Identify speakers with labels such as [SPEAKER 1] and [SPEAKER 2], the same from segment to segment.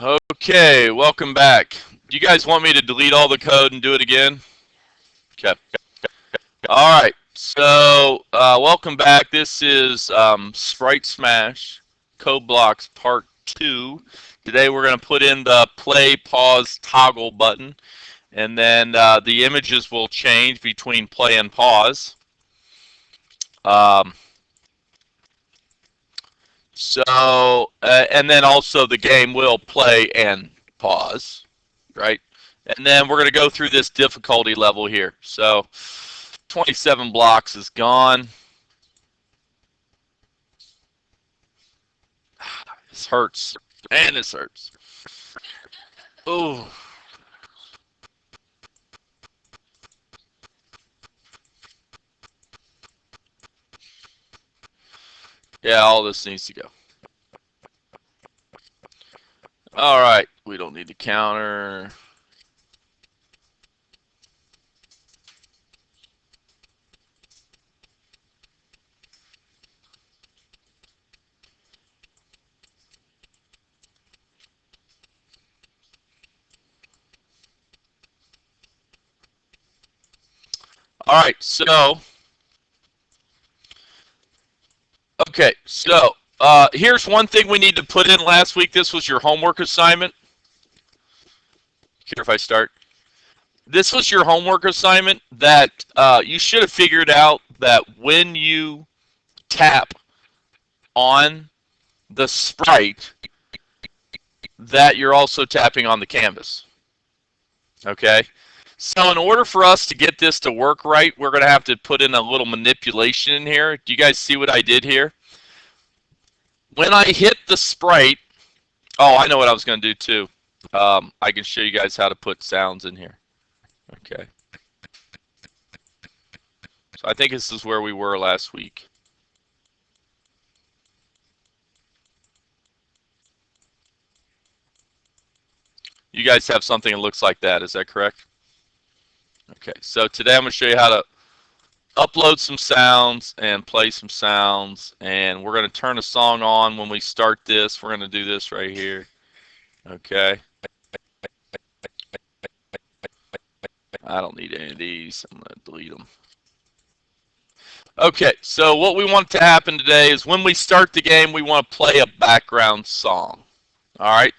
[SPEAKER 1] Okay, welcome back. Do you guys want me to delete all the code and do it again? Okay. All right. So, welcome back. This is Sprite Smash Code Blocks Part 2. Today we're going to put in the play, pause, toggle button, and then the images will change between play and pause. Um, and then also the game will play and pause, right? And then we're going to go through this difficulty level here. So 27 blocks is gone. This hurts. Man, this hurts. Ooh. Yeah, all this needs to go. All right. We don't need to counter. All right. Okay. Here's one thing we need to put in last week. This was your homework assignment. Care if I start? This was your homework assignment that you should have figured out that when you tap on the sprite, that you're also tapping on the canvas. Okay? So in order for us to get this to work right, we're going to have to put in a little manipulation in here. Do you guys see what I did here? When I hit the sprite, oh, I know what I was going to do too. I can show you guys how to put sounds in here. Okay. So I think this is where we were last week. You guys have something that looks like that. Is that correct? Okay. So today I'm going to show you how to upload some sounds and play some sounds. And we're going to turn a song on when we start this. We're going to do this right here. Okay. I don't need any of these. I'm going to delete them. Okay, so what we want to happen today is when we start the game, we want to play a background song. All right.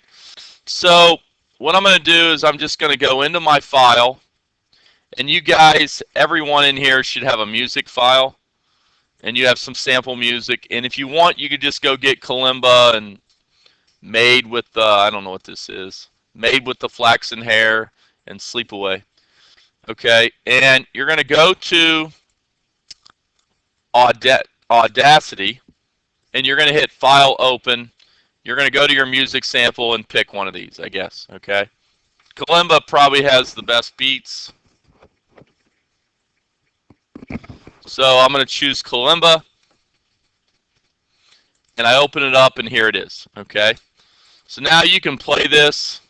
[SPEAKER 1] So what I'm going to do is I'm just going to go into my file, and you guys, everyone in here should have a music file, and you have some sample music. And if you want, you could just go get Kalimba and Made with the, I don't know what this is, Made with the Flaxen Hair and Sleep Away. Okay, and you're going to go to Audacity, and you're going to hit File Open. You're going to go to your music sample and pick one of these, I guess. Okay. Kalimba probably has the best beats. So I'm going to choose Kalimba, and I open it up, and here it is. Okay. So now you can play this.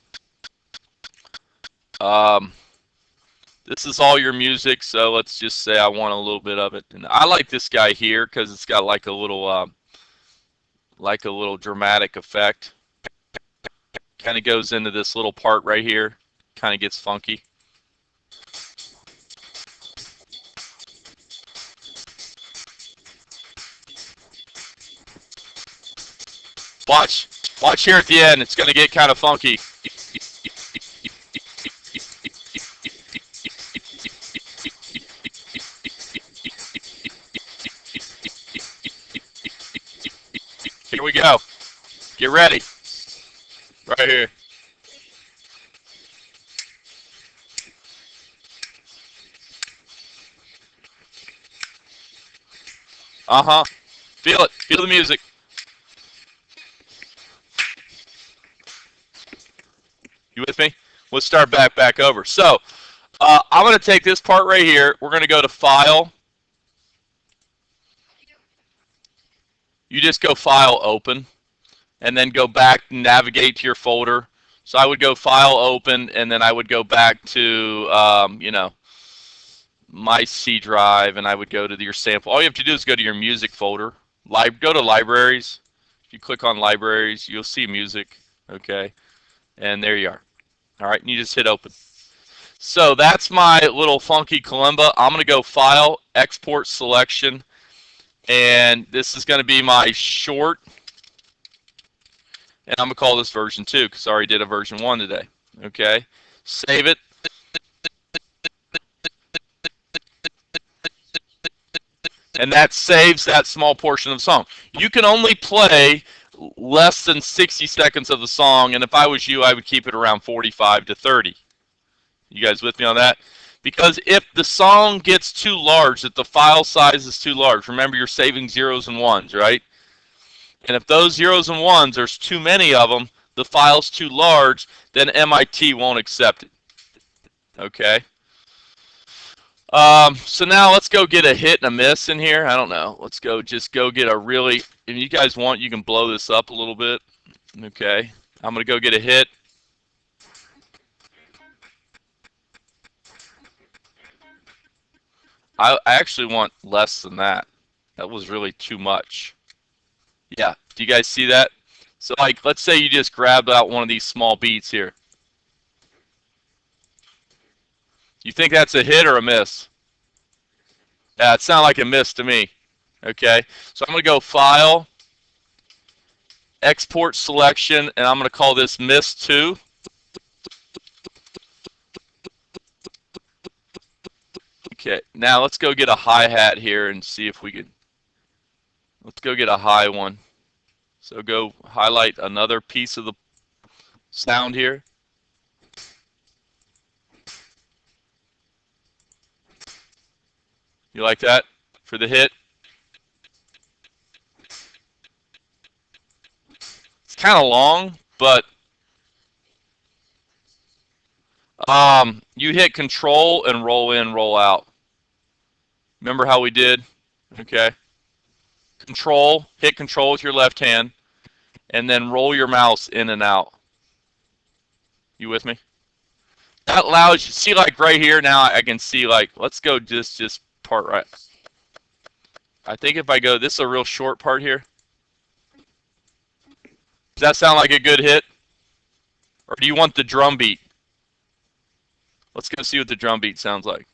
[SPEAKER 1] This is all your music, so let's just say I want a little bit of it. And I like this guy here because it's got like a little dramatic effect. Kind of goes into this little part right here. Kind of gets funky. Watch here at the end. It's going to get kind of funky. Here we go. Get ready. Right here. Uh-huh. Feel it. Feel the music. You with me? Let's start back over. So, I'm going to take this part right here. We're going to go to File. You just go File, Open, and then go back and navigate to your folder. So I would go File, Open, and then I would go back to, my C drive, and I would go to your sample. All you have to do is go to your music folder. Go to Libraries. If you click on Libraries, you'll see music. Okay. And there you are. All right, and you just hit open. So that's my little funky kalimba. I'm going to go File, Export Selection, and this is going to be my short. And I'm going to call this version 2 because I already did a version 1 today. Okay, save it. And that saves that small portion of the song. You can only play less than 60 seconds of the song, and if I was you, I would keep it around 45 to 30. You guys with me on that? Because if the song gets too large, if the file size is too large, remember you're saving zeros and ones, right? And if those zeros and ones, there's too many of them, the file's too large, then MIT won't accept it. Okay? So now let's go get a hit and a miss in here. I don't know. Let's go just go get a really, if you guys want, you can blow this up a little bit. Okay. I'm going to go get a hit. I actually want less than that. That was really too much. Yeah. Do you guys see that? So like, let's say you just grabbed out one of these small beats here. You think that's a hit or a miss? Yeah, it sounded like a miss to me. Okay, so I'm going to go File, Export Selection, and I'm going to call this Miss 2. Okay, now let's go get a hi-hat here and see if we can. Let's go get a high one. So go highlight another piece of the sound here. You like that for the hit? It's kind of long, but you hit Control and roll in, roll out. Remember how we did? Okay. Control, hit Control with your left hand, and then roll your mouse in and out. You with me? That allows you, see like right here now, I can see like, let's go just part right. I think if I go, this is a real short part here. Does that sound like a good hit? Or do you want the drum beat? Let's go see what the drum beat sounds like.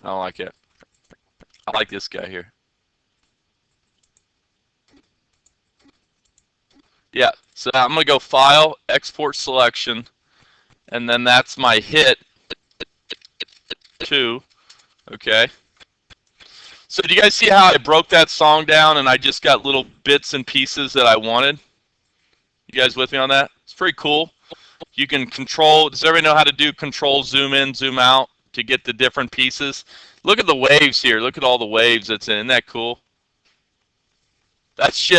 [SPEAKER 1] I don't like it. I like this guy here. Yeah, so I'm going to go File, Export Selection, and then that's my hit 2. Okay. So do you guys see how I broke that song down and I just got little bits and pieces that I wanted? You guys with me on that? It's pretty cool. You can control, does everybody know how to do control zoom in, zoom out to get the different pieces? Look at the waves here. Look at all the waves that's in. Isn't that cool? That's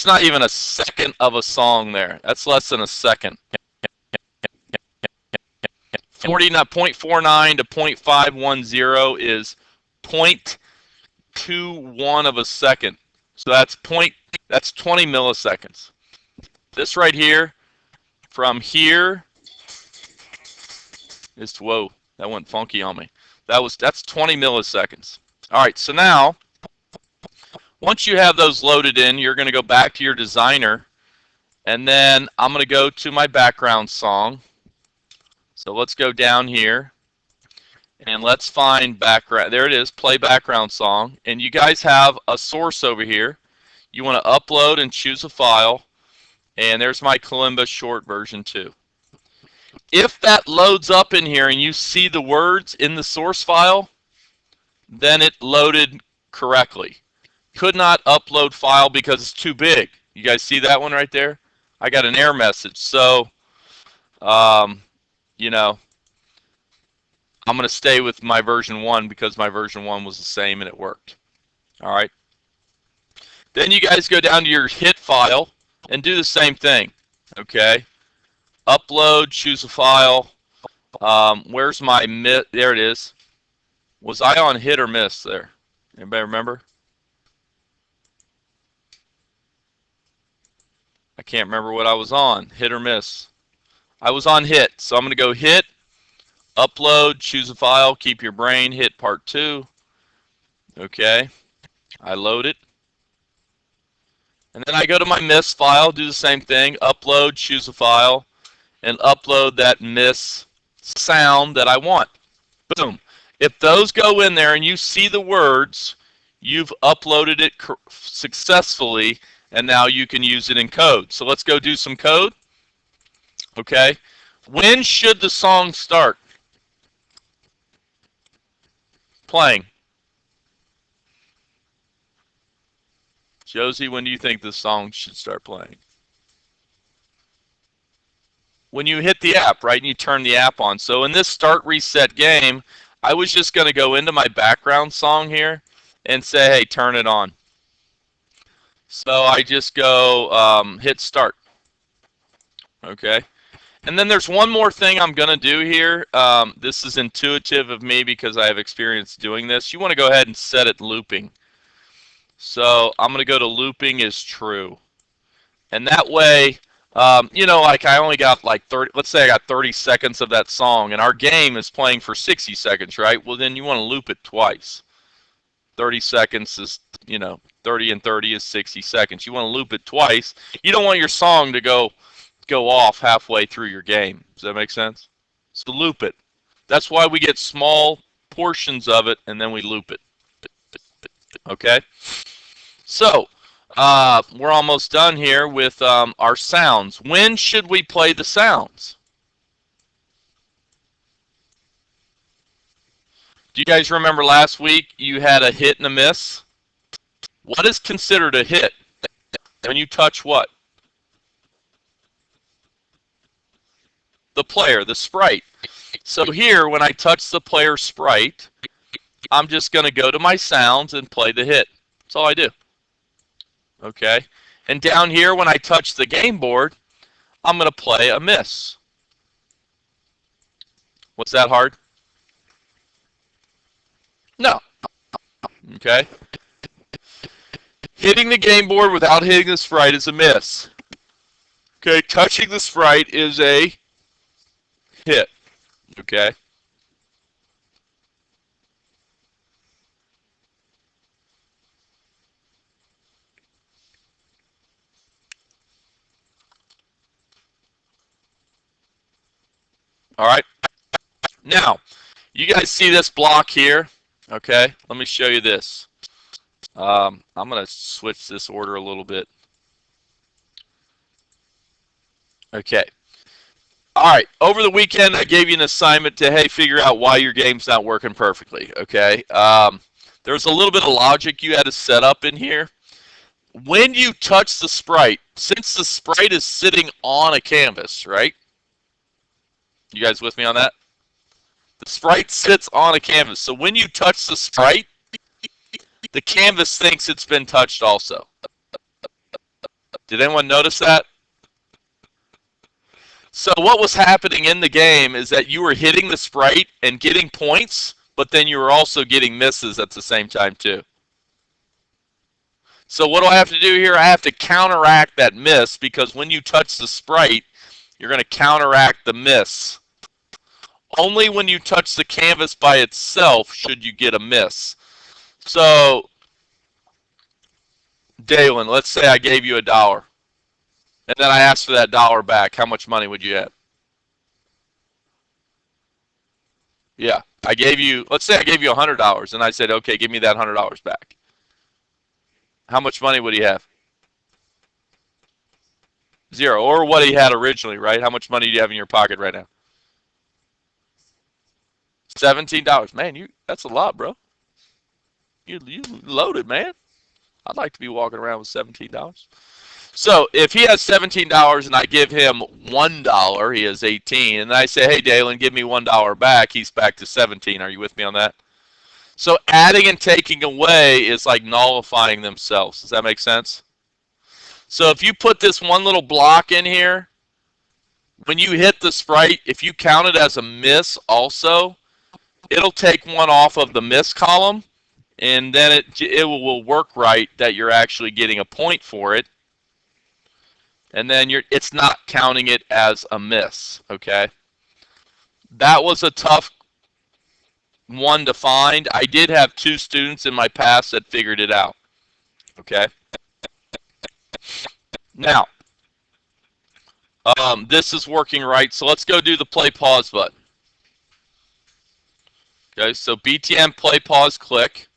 [SPEAKER 1] not even a second of a song there. That's less than a second. 0.49 to 0.510 is 0.21 of a second. So that's 20 milliseconds. This right here, from here is, whoa, that went funky on me. That's 20 milliseconds. All right, so now, once you have those loaded in, you're going to go back to your designer, and then I'm going to go to my background song. So let's go down here, and let's find background. There it is, play background song. And you guys have a source over here. You want to upload and choose a file. And there's my kalimba short version 2. If that loads up in here and you see the words in the source file, then it loaded correctly. Could not upload file because it's too big. You guys see that one right there? I got an error message. So, you know, I'm going to stay with my version 1 because my version 1 was the same and it worked. All right. Then you guys go down to your hit file and do the same thing. Okay. Upload, choose a file. Where's my there it is. Was I on hit or miss there? Anybody remember? I can't remember what I was on. Hit or miss. I was on hit. So I'm going to go hit, upload, choose a file, keep your brain, hit part 2. Okay. I load it. And then I go to my miss file, do the same thing, upload, choose a file, and upload that miss sound that I want. Boom. If those go in there and you see the words, you've uploaded it successfully, and now you can use it in code. So let's go do some code. Okay. When should the song start playing? Josie, when do you think the song should start playing? When you hit the app, right, and you turn the app on. So in this start reset game, I was just going to go into my background song here and say, hey, turn it on. So I just go hit start. Okay. And then there's one more thing I'm going to do here. This is intuitive of me because I have experience doing this. You want to go ahead and set it looping. So I'm going to go to looping is true. And that way, you know, like I only got like 30, let's say I got 30 seconds of that song, and our game is playing for 60 seconds, right? Well, then you want to loop it twice. 30 seconds is, you know, 30 and 30 is 60 seconds. You want to loop it twice. You don't want your song to go off halfway through your game. Does that make sense? So loop it. That's why we get small portions of it, and then we loop it. Okay? So, we're almost done here with our sounds. When should we play the sounds? Do you guys remember last week you had a hit and a miss? What is considered a hit? When you touch what? The player, the sprite. So here, when I touch the player sprite, I'm just going to go to my sounds and play the hit. That's all I do. Okay? And down here, when I touch the game board, I'm going to play a miss. Was that hard? No. Okay? Hitting the game board without hitting the sprite is a miss. Okay? Touching the sprite is a hit. Okay? All right? Now, you guys see this block here? Okay? Let me show you this. I'm going to switch this order a little bit. Okay. All right. Over the weekend, I gave you an assignment to, hey, figure out why your game's not working perfectly. Okay. There's a little bit of logic you had to set up in here. When you touch the sprite, since the sprite is sitting on a canvas, right? You guys with me on that? The sprite sits on a canvas. So when you touch the sprite, the canvas thinks it's been touched also. Did anyone notice that? So what was happening in the game is that you were hitting the sprite and getting points, but then you were also getting misses at the same time too. So what do I have to do here? I have to counteract that miss, because when you touch the sprite, you're going to counteract the miss. Only when you touch the canvas by itself should you get a miss. So, Dalen, let's say I gave you $1. And then I asked for that $1 back. How much money would you have? Yeah, I gave you, let's say I gave you $100, and I said, okay, give me that $100 back. How much money would he have? 0, or what he had originally, right? How much money do you have in your pocket right now? $17. Man, that's a lot, bro. You loaded, man. I'd like to be walking around with $17. So if he has $17 and I give him $1, he has 18, and I say, hey, Dalen, give me $1 back, he's back to 17. Are you with me on that? So adding and taking away is like nullifying themselves. Does that make sense? So if you put this one little block in here, when you hit the sprite, if you count it as a miss also, it'll take one off of the miss column, and then it will work right that you're actually getting a point for it. And then it's not counting it as a miss, okay? That was a tough one to find. I did have 2 students in my past that figured it out, okay? Now, this is working right, so let's go do the play pause button. Okay, so BTN play pause click.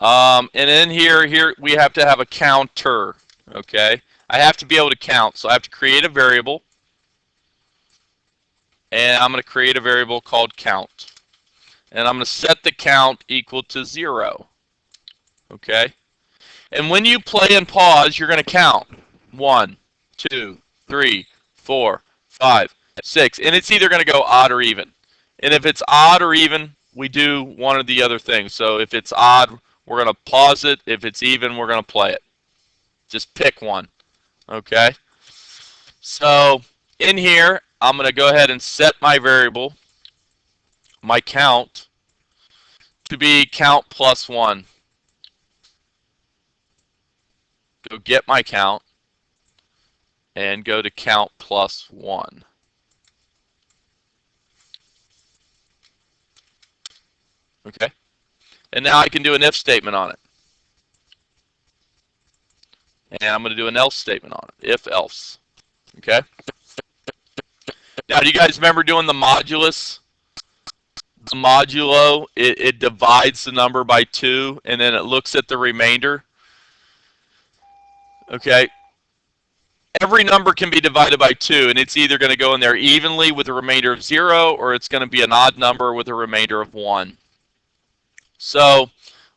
[SPEAKER 1] And in here we have to have a counter. Okay, I have to be able to count, so I have to create a variable. And I'm going to create a variable called count. And I'm going to set the count equal to 0. Okay? And when you play and pause, you're going to count 1, 2, 3, 4, 5, 6. And it's either going to go odd or even. And if it's odd or even, we do one or the other thing. So if it's odd, we're going to pause it. If it's even, we're going to play it. Just pick one. Okay? So in here, I'm going to go ahead and set my variable, my count, to be count plus 1. Go get my count and go to count plus 1. Okay? And now I can do an if statement on it. And I'm going to do an else statement on it, if else. Okay? Now, do you guys remember doing the modulus? The modulo, it divides the number by 2, and then it looks at the remainder. Okay? Every number can be divided by 2, and it's either going to go in there evenly with a remainder of 0, or it's going to be an odd number with a remainder of 1. So,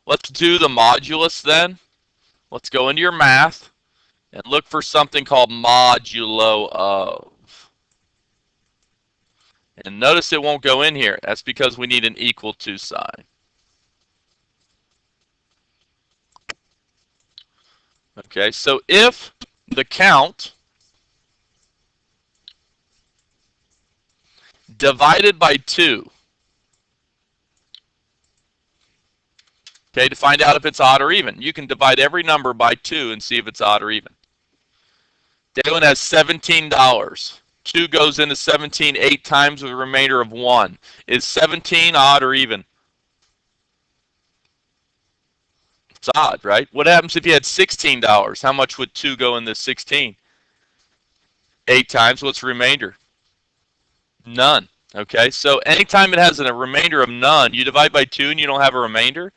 [SPEAKER 1] let's do the modulus then. Let's go into your math and look for something called modulo of. And notice it won't go in here. That's because we need an equal to sign. Okay, so if the count divided by 2, okay, to find out if it's odd or even, you can divide every number by 2 and see if it's odd or even. Dalen has $17. 2 goes into 17 8 times with a remainder of 1. Is 17 odd or even? It's odd, right? What happens if you had $16? How much would 2 go into 16? 8 times. What's the remainder? None. Okay, so anytime it has a remainder of none, you divide by 2 and you don't have a remainder,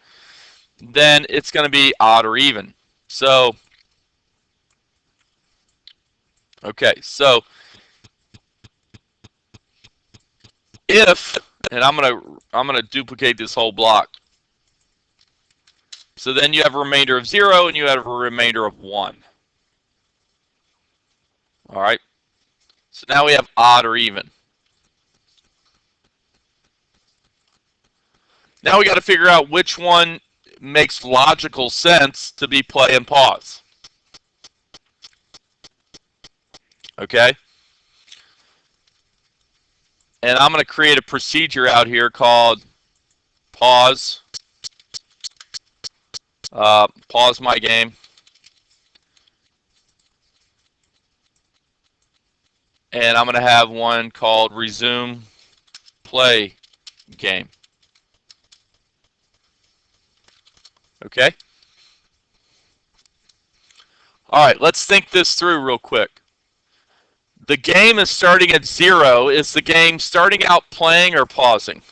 [SPEAKER 1] then it's going to be odd or even. So, okay, so if, and I'm gonna duplicate this whole block. So then you have a remainder of 0 and you have a remainder of 1. All right. So now we have odd or even. Now we got to figure out which one makes logical sense to be play and pause. Okay. And I'm going to create a procedure out here called pause. Pause my game. And I'm going to have one called resume play game. Okay? All right, let's think this through real quick. The game is starting at 0. Is the game starting out playing or pausing?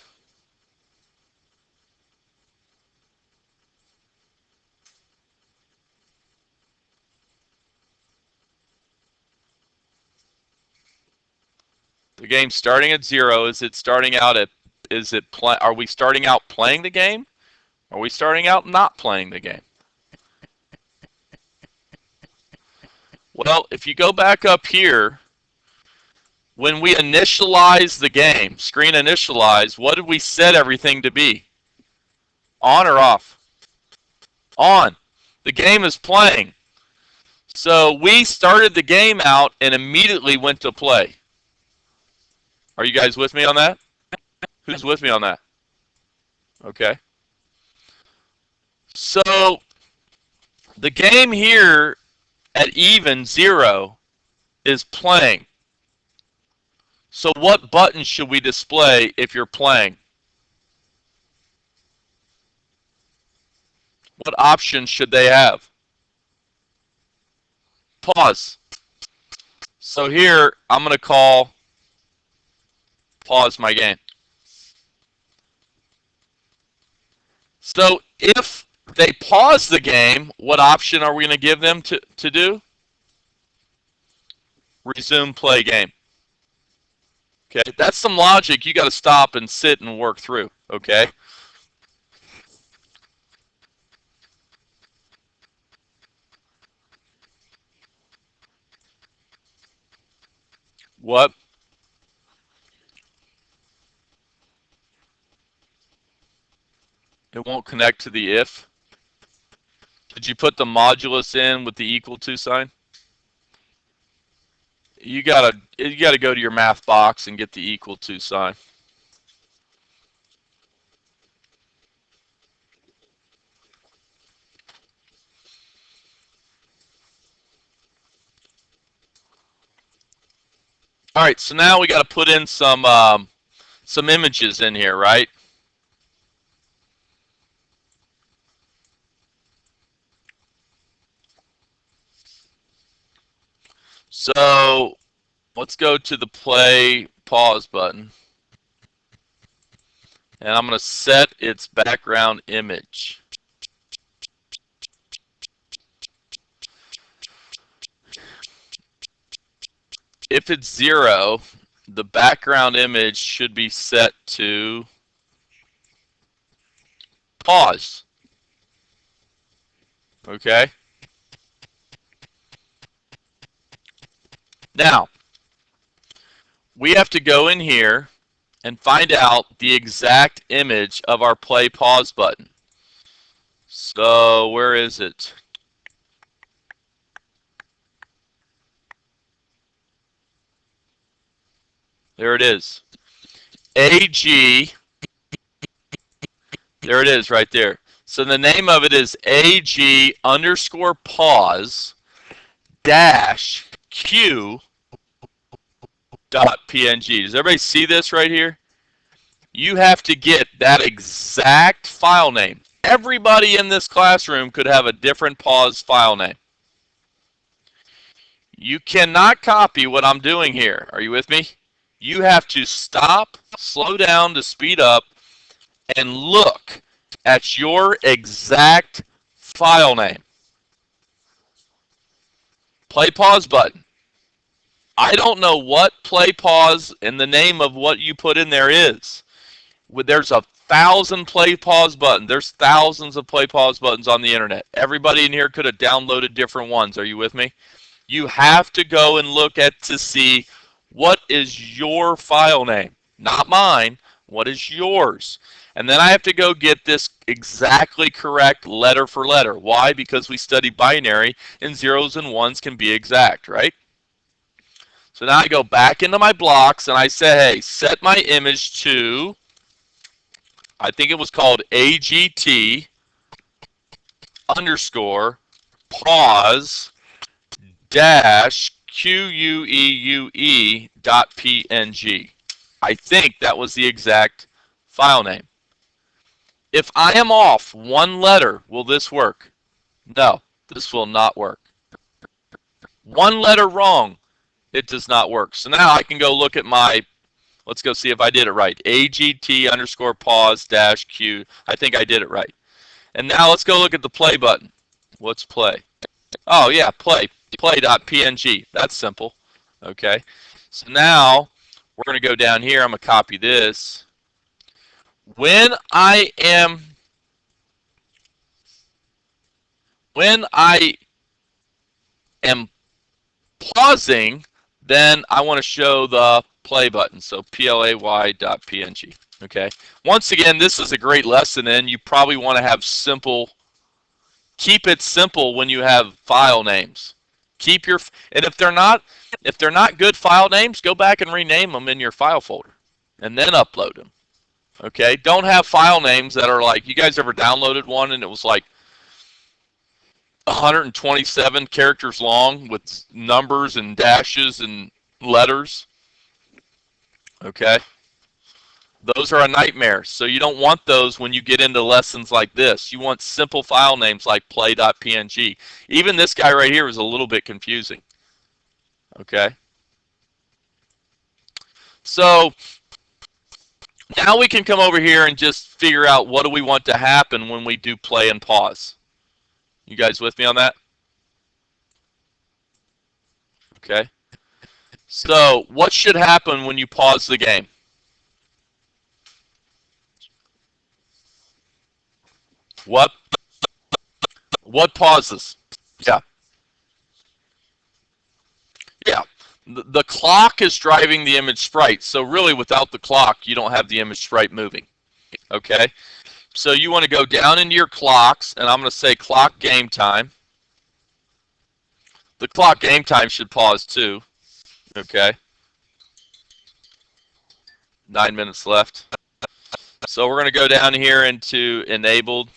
[SPEAKER 1] The game starting at 0. Is it starting out at? Are we starting out playing the game? Are we starting out not playing the game? Well, if you go back up here, when we initialize the game, screen initialize, what did we set everything to be? On or off? On. The game is playing. So we started the game out and immediately went to play. Are you guys with me on that? Who's with me on that? Okay. So the game here at even 0 is playing. So what button should we display if you're playing? What options should they have? pause. So here, I'm going to call pause my game. So if they pause the game, what option are we going to give them to do? Resume play game. Okay, that's some logic you got to stop and sit and work through. Okay. What? It won't connect to the if. Did you put the modulus in with the equal to sign? You gotta go to your math box and get the equal to sign. All right, so now we got to put in some images in here, right? So let's go to the play pause button. And I'm going to set its background image. If it's 0, the background image should be set to pause. Okay? Now, we have to go in here and find out the exact image of our play pause button. So, where is it? There it is. AG. There it is right there. So the name of it is AG underscore pause dash Q dot PNG. Does everybody see this right here? You have to get that exact file name. Everybody in this classroom could have a different pause file name. You cannot copy what I'm doing here. Are you with me? You have to stop, slow down to speed up, and look at your exact file name. Play pause button. I don't know what play pause and the name of what you put in there is. There's 1,000 play pause buttons. There's thousands of play pause buttons on the internet. Everybody in here could have downloaded different ones. Are you with me? You have to go and look at to see what is your file name, not mine. What is yours? And then I have to go get this exactly correct letter for letter. Why? Because we study binary and zeros and ones can be exact, right? So now I go back into my blocks and I say, hey, set my image to, I think it was called AGT underscore pause dash QUEUE dot PNG. I think that was the exact file name. If I am off one letter, will this work? No, this will not work. One letter wrong, it does not work. So now I can go look at my, let's go see if I did it right. AGT underscore pause dash Q. I think I did it right. And now let's go look at the play button. What's play? Oh yeah, play. Play.png. That's simple. Okay. So now we're going to go down here. I'm going to copy this. When I am pausing, then I want to show the play button. So play.png. Okay. Once again, this is a great lesson, and you probably want to have simple. Keep it simple when you have file names. Keep your, and if they're not good file names, go back and rename them in your file folder, and then upload them. Okay. Don't have file names that are like, you guys ever downloaded one and it was like 127 characters long with numbers and dashes and letters? Okay. Those are a nightmare. So you don't want those when you get into lessons like this. You want simple file names like play.png. Even this guy right here is a little bit confusing. Okay. So now we can come over here and just figure out what do we want to happen when we do play and pause. You guys with me on that? Okay. So what should happen when you pause the game? What pauses? Yeah. Yeah. The clock is driving the image sprite. So really without the clock, you don't have the image sprite moving. Okay. So you want to go down into your clocks, and I'm going to say clock game time. The clock game time should pause too. Okay. 9 minutes left. So we're going to go down here into enabled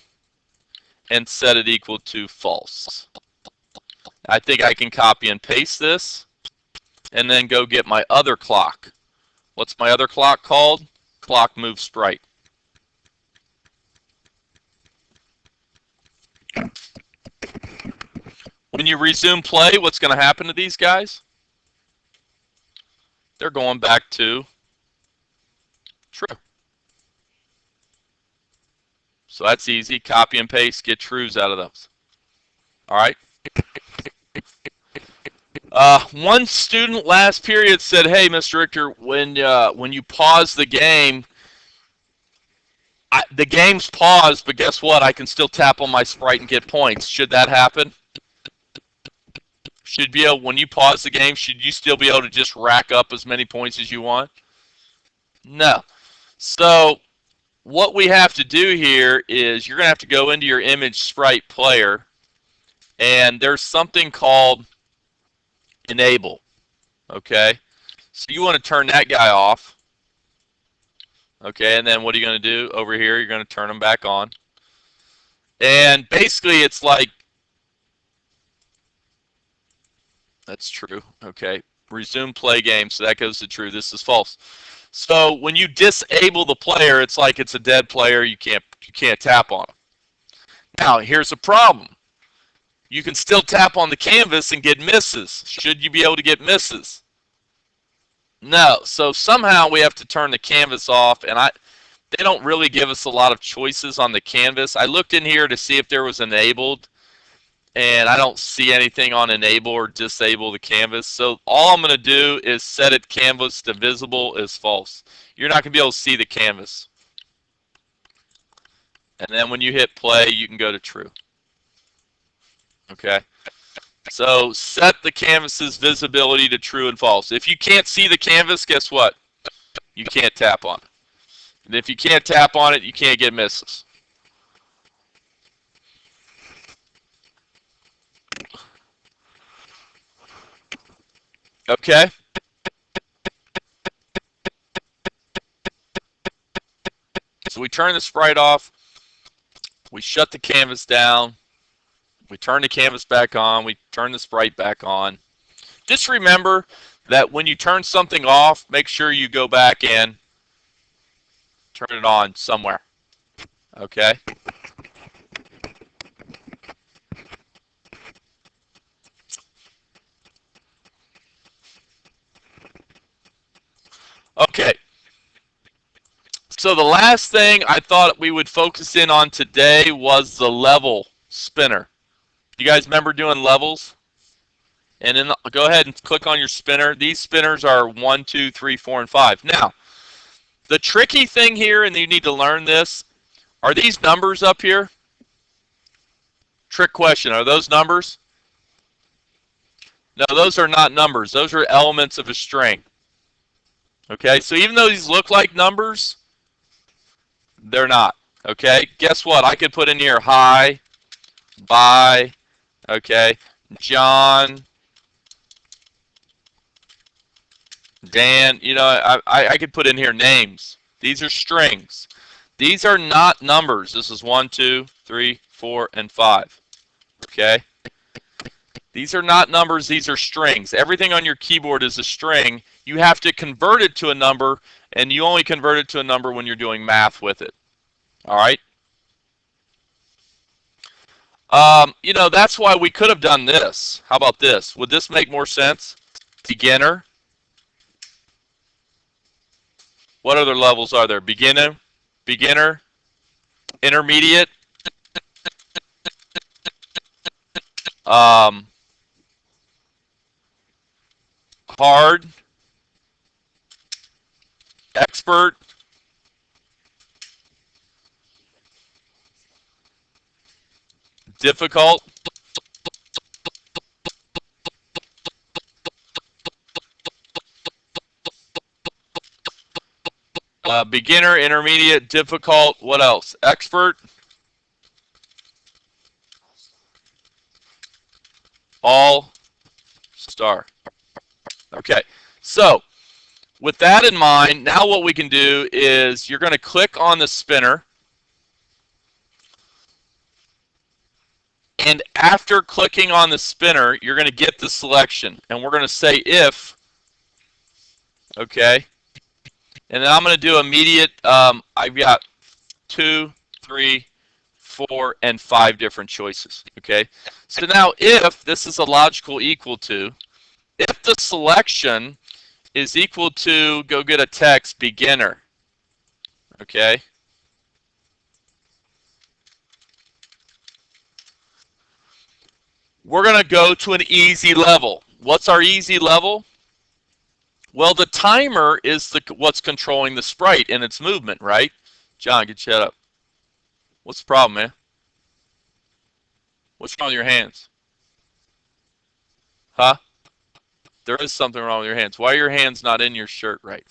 [SPEAKER 1] and set it equal to false. I think I can copy and paste this and then go get my other clock. What's my other clock called? Clock move sprite. When you resume play, what's going to happen to these guys? They're going back to true. So that's easy. Copy and paste, get trues out of those. All right. One student last period said, "Hey, Mr. Richter, when you pause the game, the game's paused, but guess what? I can still tap on my sprite and get points. Should that happen? Should be able, when you pause the game, should you still be able to just rack up as many points as you want? No. So what we have to do here is you're going to have to go into your image sprite player, and there's something called enable. Okay, so you want to turn that guy off. Okay, and then what are you going to do over here? You're going to turn them back on. And basically it's like, that's true. Okay, resume play game, so that goes to true. This is false. So when you disable the player, it's like it's a dead player. You can't tap on him. Now here's a problem. You can still tap on the canvas and get misses. Should you be able to get misses? No. So somehow we have to turn the canvas off, and they don't really give us a lot of choices on the canvas. I looked in here to see if there was enabled, and I don't see anything on enable or disable the canvas. So all I'm going to do is set it canvas to visible is false. You're not going to be able to see the canvas. And then when you hit play, you can go to true. Okay. So set the canvas's visibility to true and false. If you can't see the canvas, guess what? You can't tap on it. And if you can't tap on it, you can't get misses. Okay. So we turn the sprite off. We shut the canvas down. We turn the canvas back on. We turn the sprite back on. Just remember that when you turn something off, make sure you go back and turn it on somewhere. Okay? Okay. So the last thing I thought we would focus in on today was the level spinner. You guys remember doing levels? And then go ahead and click on your spinner. These spinners are 1, 2, 3, 4, and 5. Now, the tricky thing here, and you need to learn this, are these numbers up here? Trick question. Are those numbers? No, those are not numbers. Those are elements of a string. Okay, so even though these look like numbers, they're not. Okay, guess what? I could put in here hi, bye, okay, John, Dan. You know, I could put in here names. These are strings. These are not numbers. This is 1, 2, 3, 4, and 5. Okay? These are not numbers. These are strings. Everything on your keyboard is a string. You have to convert it to a number, and you only convert it to a number when you're doing math with it. All right. You know, that's why we could have done this. How about this? Would this make more sense? Beginner. What other levels are there? Beginner, intermediate, hard, expert, difficult, beginner, intermediate, difficult. What else? Expert, all star. Okay, so with that in mind, now what we can do is you're going to click on the spinner, and after clicking on the spinner, you're going to get the selection, and we're going to say if, okay, and then I'm going to do immediate. I've got 2, 3, 4, and 5 different choices. Okay, so now if this is a logical equal to, if the selection is equal to, go get a text, beginner. Okay. We're going to go to an easy level. What's our easy level? Well, the timer is what's controlling the sprite and its movement, right? John, get shut up. What's the problem, man? What's wrong with your hands? Huh? There is something wrong with your hands. Why are your hands not in your shirt right?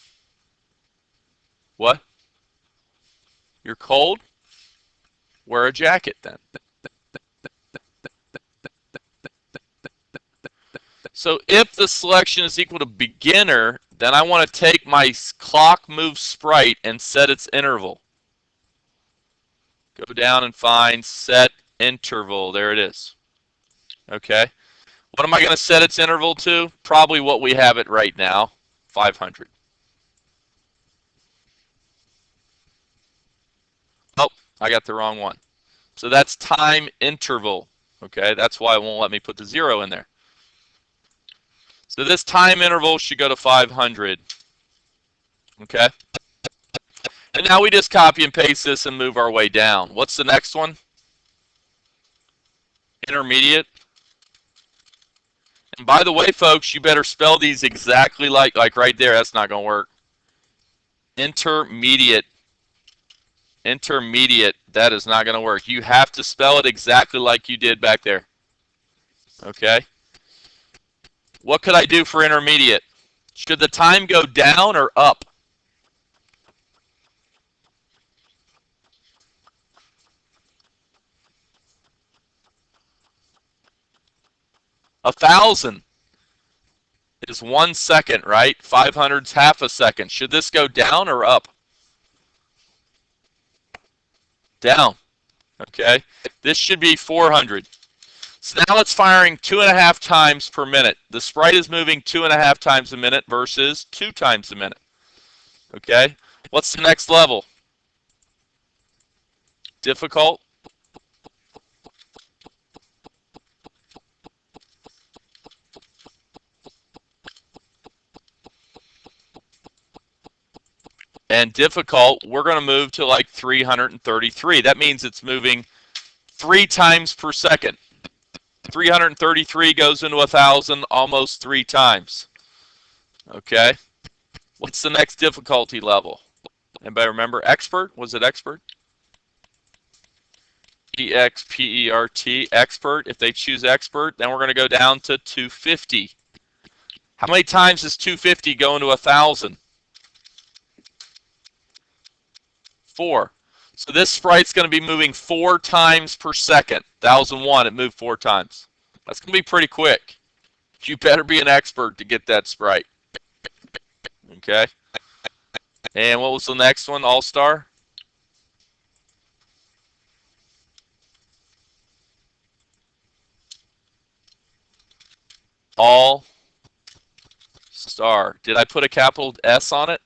[SPEAKER 1] What? You're cold? Wear a jacket then. So if the selection is equal to beginner, then I want to take my clock move sprite and set its interval. Go down and find set interval. There it is. Okay. What am I going to set its interval to? Probably what we have it right now, 500. Oh, I got the wrong one. So that's time interval. Okay, that's why it won't let me put the 0 in there. So this time interval should go to 500. Okay. And now we just copy and paste this and move our way down. What's the next one? Intermediate. And by the way, folks, you better spell these exactly like right there. That's not going to work. Intermediate. Intermediate. That is not going to work. You have to spell it exactly like you did back there. Okay. What could I do for intermediate? Should the time go down or up? A 1,000 is 1 second, right? 500's half a second. Should this go down or up? Down. Okay. This should be 400. So now it's firing 2.5 times per minute. The sprite is moving 2.5 times a minute versus 2 times a minute. Okay. What's the next level? Difficult. And difficult, we're going to move to like 333. That means it's moving 3 times per second. 333 goes into 1,000 almost 3 times. Okay. What's the next difficulty level? Anybody remember? Expert? Was it expert? E-X-P-E-R-T, expert. If they choose expert, then we're going to go down to 250. How many times does 250 go into 1,000? 4. So this sprite's going to be moving 4 times per second. 1,001, it moved 4 times. That's going to be pretty quick. You better be an expert to get that sprite. Okay. And what was the next one? All-Star? All-Star. Did I put a capital S on it?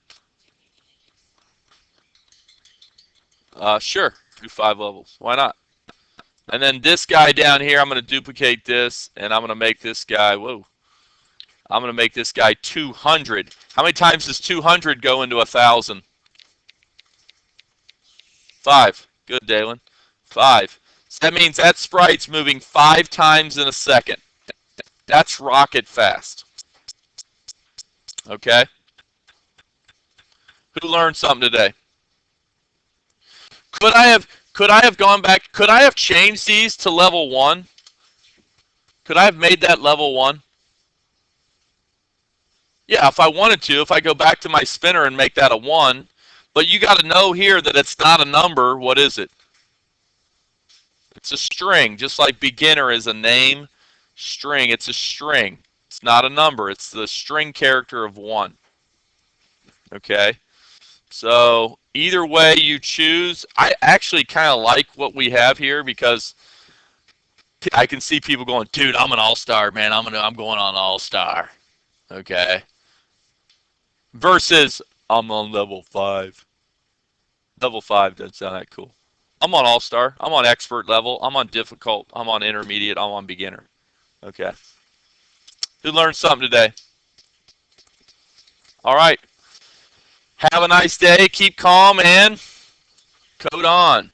[SPEAKER 1] Sure, do 5 levels. Why not? And then this guy down here, I'm going to duplicate this, and I'm going to make this guy, whoa, I'm going to make this guy 200. How many times does 200 go into 1,000? 5. Good, Dalen. 5. So that means that sprite's moving 5 times in a second. That's rocket fast. Okay? Who learned something today? Could I have gone back? Could I have changed these to level 1? Could I have made that level 1? Yeah, if I wanted to, if I go back to my spinner and make that a 1, but you got to know here that it's not a number. What is it? It's a string, just like beginner is a name. String, it's a string. It's not a number. It's the string character of 1. Okay? So either way you choose, I actually kind of like what we have here because I can see people going, dude, I'm an all-star, man. I'm going on all-star. Okay? Versus, I'm on level 5. Level 5 doesn't sound that cool. I'm on all-star. I'm on expert level. I'm on difficult. I'm on intermediate. I'm on beginner. Okay. Who learned something today? All right. Have a nice day. Keep calm and code on.